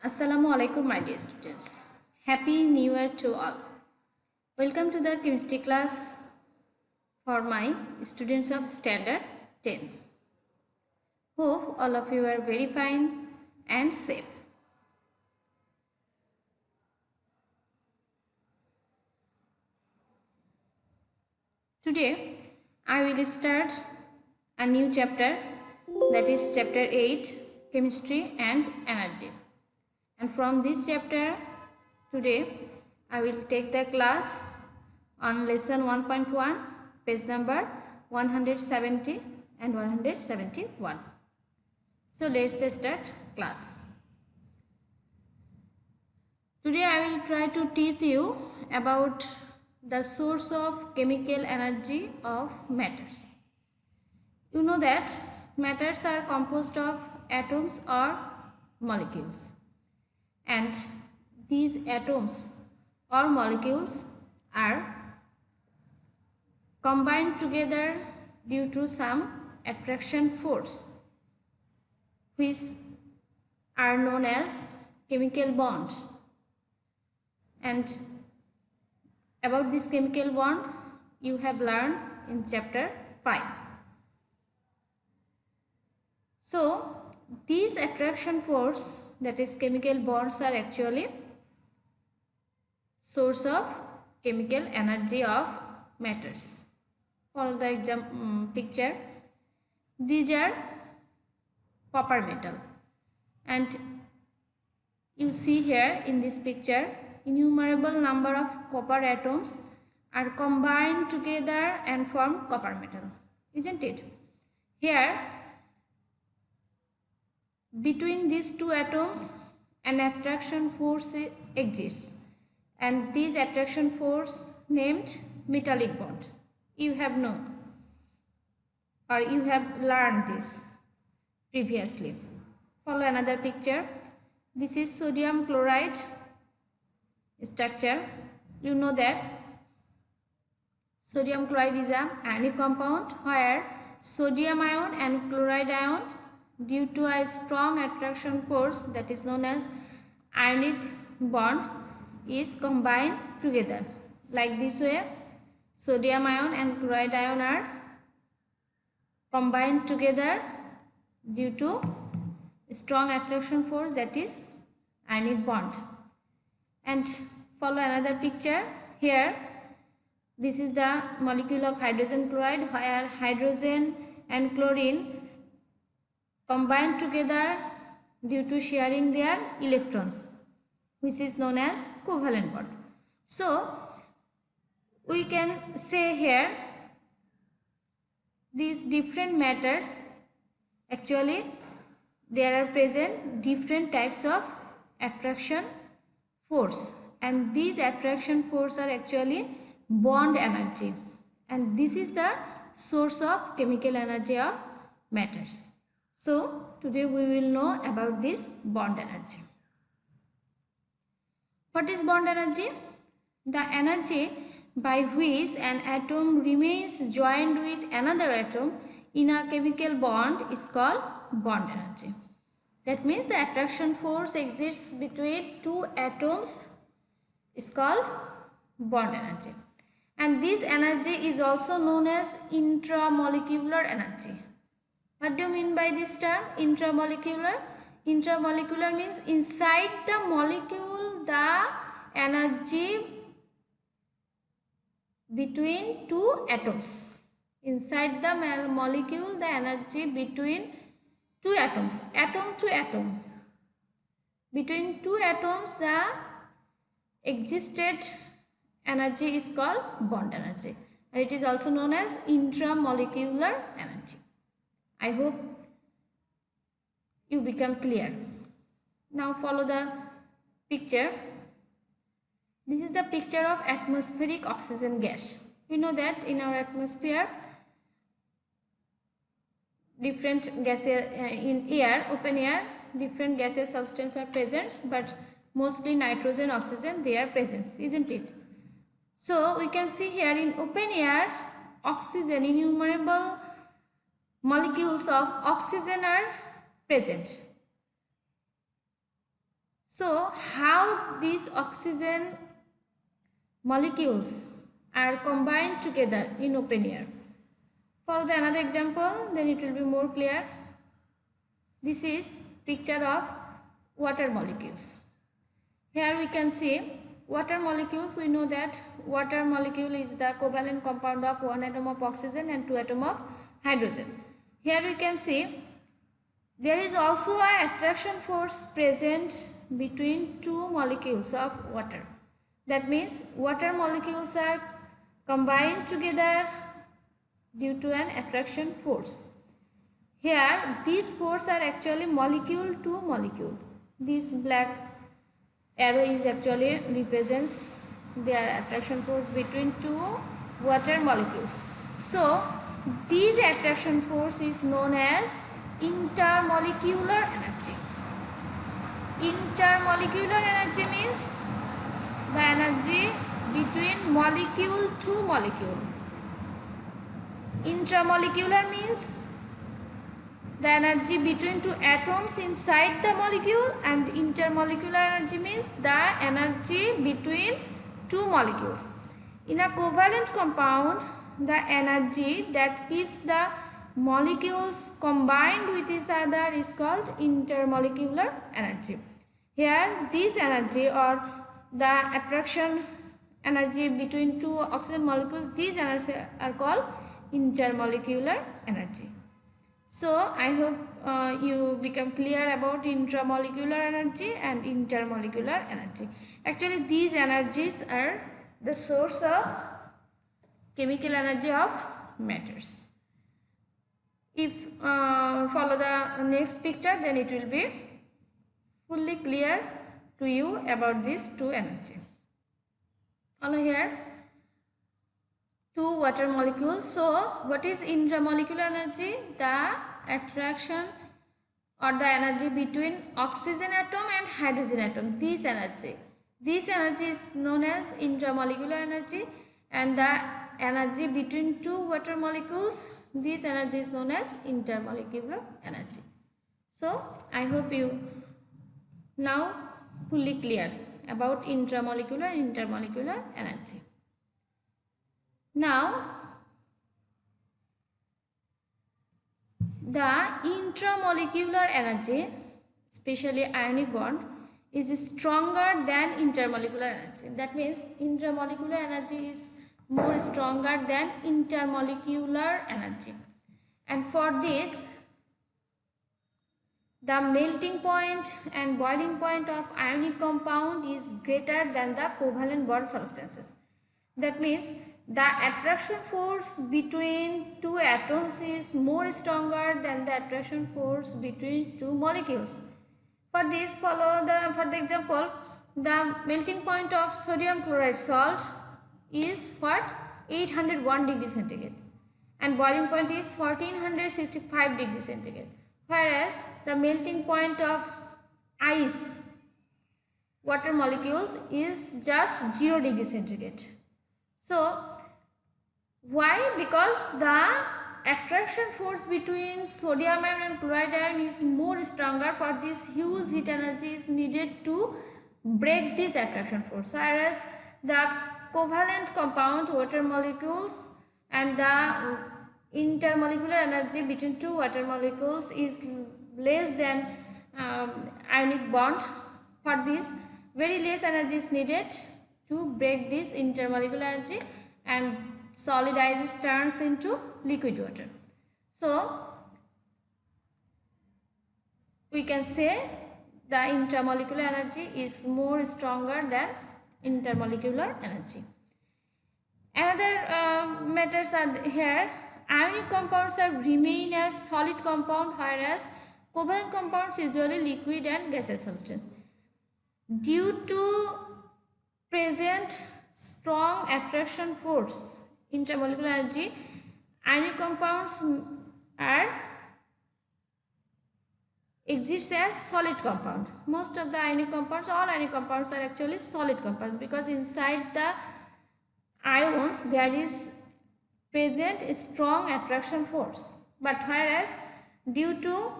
Assalamu alaikum, my dear students. Happy New Year to all. Welcome to the chemistry class for my students of Standard 10. Hope all of you are very fine and safe. Today, I will start a new chapter, that is chapter 8, Chemistry and Energy. And from this chapter, today I will take the class on lesson 1.1, page number 170 and 171. So let's start class. Today I will try to teach you about the source of chemical energy of matters. You know that matters are composed of atoms or molecules, and these atoms or molecules are combined together due to some attraction force, which are known as chemical bond. And about this chemical bond you have learned in chapter 5. So these attraction force, that is chemical bonds, are actually source of chemical energy of matters. For the picture, these are copper metal, and you see here in this picture innumerable number of copper atoms are combined together and form copper metal, isn't it? Here, between these two atoms an attraction force exists, and this attraction force named metallic bond. You have known or you have learned this previously. Follow another picture. This is sodium chloride structure. You know that sodium chloride is an ionic compound where sodium ion and chloride ion, due to a strong attraction force that is known as ionic bond, is combined together. Like this way, sodium ion and chloride ion are combined together due to strong attraction force, that is ionic bond. And follow another picture. Here, this is the molecule of hydrogen chloride where hydrogen and chlorine combined together due to sharing their electrons, which is known as covalent bond. So we can say here these different matters, actually there are present different types of attraction force, and these attraction force are actually bond energy, and this is the source of chemical energy of matters. So today we will know about this bond energy. What is bond energy? The energy by which an atom remains joined with another atom in a chemical bond is called bond energy. That means the attraction force exists between two atoms is called bond energy, and this energy is also known as intramolecular energy. What do you mean by this term intramolecular? Intramolecular means inside the molecule the energy between two atoms. Inside the molecule the energy between two atoms, atom to atom. Between two atoms the existed energy is called bond energy, and it is also known as intramolecular energy. I hope you become clear. Now follow the picture. This is the picture of atmospheric oxygen gas. We know that in our atmosphere different gases in air, open air, different gases substances are present, but mostly nitrogen, oxygen, they are present, isn't it? So we can see here in open air oxygen, innumerable molecules of oxygen are present. So how these oxygen molecules are combined together in open air? Follow the another example, then it will be more clear. This is picture of water molecules. Here we can see water molecules. We know that water molecule is the covalent compound of one atom of oxygen and two atom of hydrogen. Here we can see there is also an attraction force present between two molecules of water. That means water molecules are combined together due to an attraction force. Here these forces are actually molecule to molecule. This black arrow is actually represents their attraction force between two water molecules. So this attraction force is known as intermolecular energy. Intermolecular energy means the energy between molecule to molecule. Intramolecular means the energy between two atoms inside the molecule, and intermolecular energy means the energy between two molecules. In a covalent compound, the energy that keeps the molecules combined with each other is called intermolecular energy. Here this energy or the attraction energy between two oxygen molecules, these energies are called intermolecular energy. So I hope you become clear about intramolecular energy and intermolecular energy. Actually these energies are the source of chemical energy of matters. If follow the next picture, then it will be fully clear to you about these two energy. Follow here two water molecules. So what is intramolecular energy? The attraction or the energy between oxygen atom and hydrogen atom. This energy is known as intramolecular energy, and the energy between two water molecules, this energy is known as intermolecular energy. So I hope you now fully clear about intramolecular and intermolecular energy. Now the intramolecular energy, especially ionic bond, is stronger than intermolecular energy. That means intramolecular energy is more stronger than intermolecular energy, and for this the melting point and boiling point of ionic compound is greater than the covalent bond substances. That means the attraction force between two atoms is more stronger than the attraction force between two molecules. For this, follow for the example, the melting point of sodium chloride salt is what? 801 degrees centigrade, and boiling point is 1465 degrees centigrade. Whereas the melting point of ice water molecules is just 0 degrees centigrade. So why? Because the attraction force between sodium ion and chloride ion is more stronger. For this, huge heat energy is needed to break this attraction force, whereas the covalent compound water molecules and the intermolecular energy between two water molecules is less than ionic bond. For this, very less energy is needed to break this intermolecular energy, and solid ice turns into liquid water. So we can say the intramolecular energy is more stronger than intermolecular energy. Another matters are here. Ionic compounds are remain as solid compound, whereas covalent compounds usually liquid and gaseous substance. Due to present strong attraction force, intermolecular energy, ionic compounds are exists as solid compound. Most of the ionic compounds, all ionic compounds are actually solid compounds, because inside the ions there is present a strong attraction force. But whereas due to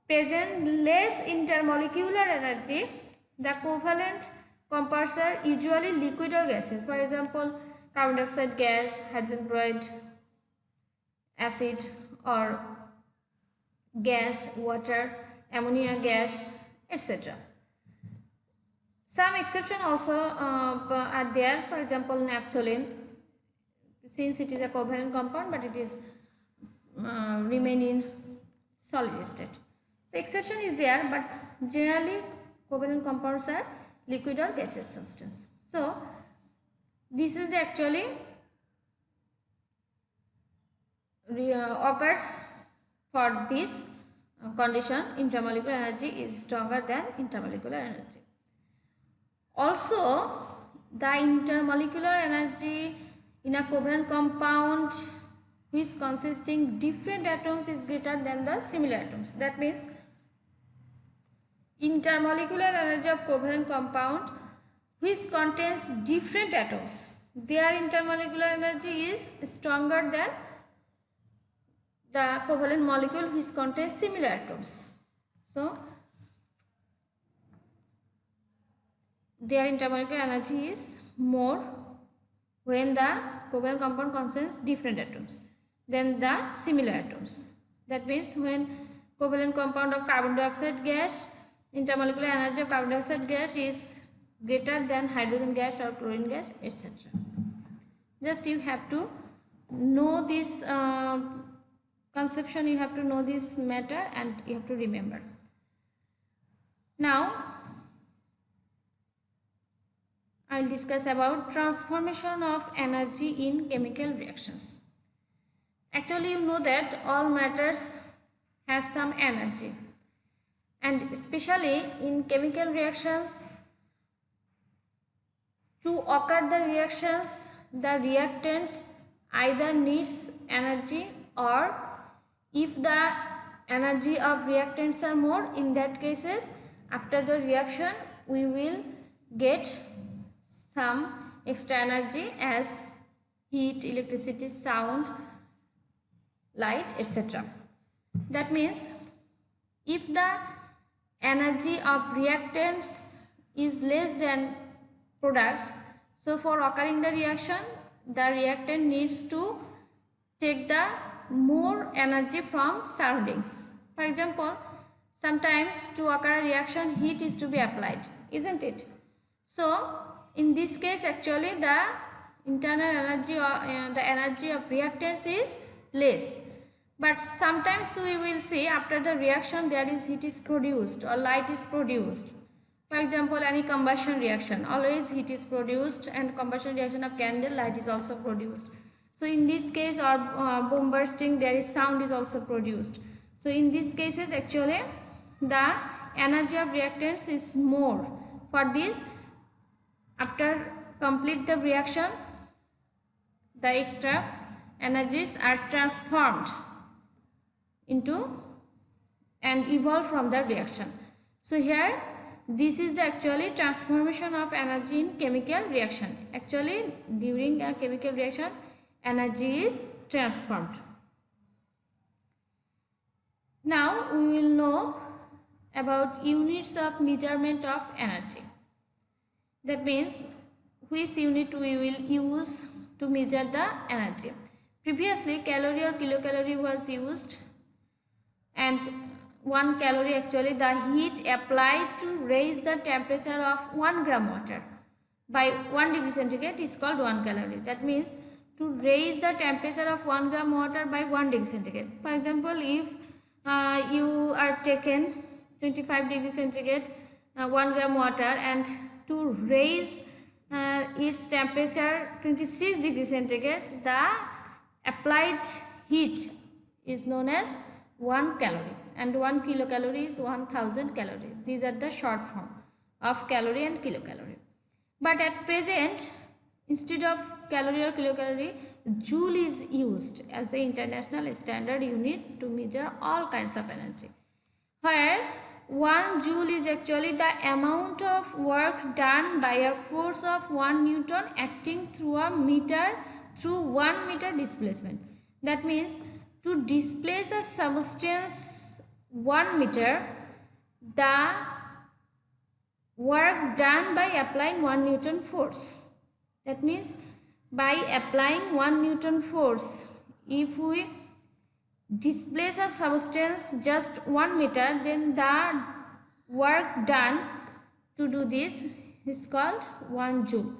present less intermolecular energy, The covalent compounds are usually liquid or gases. For example, carbon dioxide gas, hydrogen peroxide, acid or gas, water, ammonia gas, etc. Some exceptions also are there. For example, naphthalene, since it is a covalent compound, but it is remain in solid state. So exception is there, but generally covalent compounds are liquid or gaseous substance. So this is the actually occurs for this condition. Intermolecular energy is stronger than intermolecular energy. Also, the intermolecular energy in a covalent compound which consisting different atoms is greater than the similar atoms. That means intermolecular energy of covalent compound which contains different atoms, their intermolecular energy is stronger than the covalent molecule which contains similar atoms. So their intermolecular energy is more when the covalent compound contains different atoms than the similar atoms. That means when covalent compound of carbon dioxide gas, intermolecular energy of carbon dioxide gas is greater than hydrogen gas or chlorine gas, etc. Just you have to know this conception, you have to know this matter, and you have to remember. Now I will discuss about transformation of energy in chemical reactions. Actually, you know that all matters has some energy, and especially in chemical reactions, to occur the reactions, the reactants either needs energy, or if the energy of reactants are more, in that cases after the reaction we will get some extra energy as heat, electricity, sound, light, etc. That means if the energy of reactants is less than products, so for occurring the reaction, the reactant needs to take the more energy from surroundings. For example, sometimes to occur a reaction, heat is to be applied, isn't it? So in this case actually the internal energy or the energy of reactants is less, but sometimes we will see after the reaction there is heat is produced or light is produced. For example, any combustion reaction, always heat is produced, and combustion reaction of candle, light is also produced. So in this case, or bomb bursting, there is sound is also produced. So in these cases actually the energy of reactants is more. For this, after complete the reaction, the extra energies are transformed into and evolve from the reaction. So here this is the actually transformation of energy in chemical reaction. Actually during a chemical reaction energy is transformed. Now we will know about units of measurement of energy. That means which unit we will use to measure the energy. Previously calorie or kilocalorie was used, and 1 calorie actually the heat applied to raise the temperature of 1 gram water by 1 degree centigrade is called 1 calorie. That means to raise the temperature of 1 gram water by 1 degree centigrade. For example, if you are taken 25 degree centigrade 1 gram water, and to raise its temperature 26 degree centigrade, the applied heat is known as 1 calorie, and 1 kilocalorie is 1000 calorie. These are the short form of calorie and kilocalorie. But at present, instead of calorie or kilocalorie, joule is used as the international standard unit to measure all kinds of energy, where 1 joule is actually the amount of work done by a force of 1 Newton acting through a meter through 1 meter displacement. That means to displace a substance 1 meter, the work done by applying 1 Newton force. That means by applying 1 Newton force, if we displace a substance just 1 meter, then the work done to do this is called 1 joule,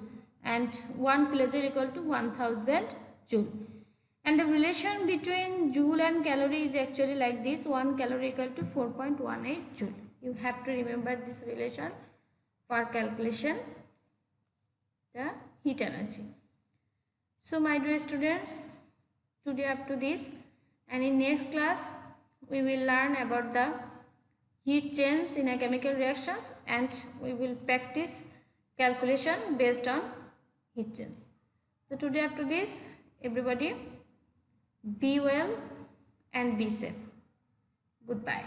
and 1 kilojoule equal to 1000 joule. And the relation between joule and calorie is actually like this: 1 calorie equal to 4.18 joule. You have to remember this relation for calculation the heat energy. So my dear students, today up to this, and in next class we will learn about the heat change in a chemical reactions, and we will practice calculation based on heat change. So today up to this, everybody be well and be safe. Goodbye.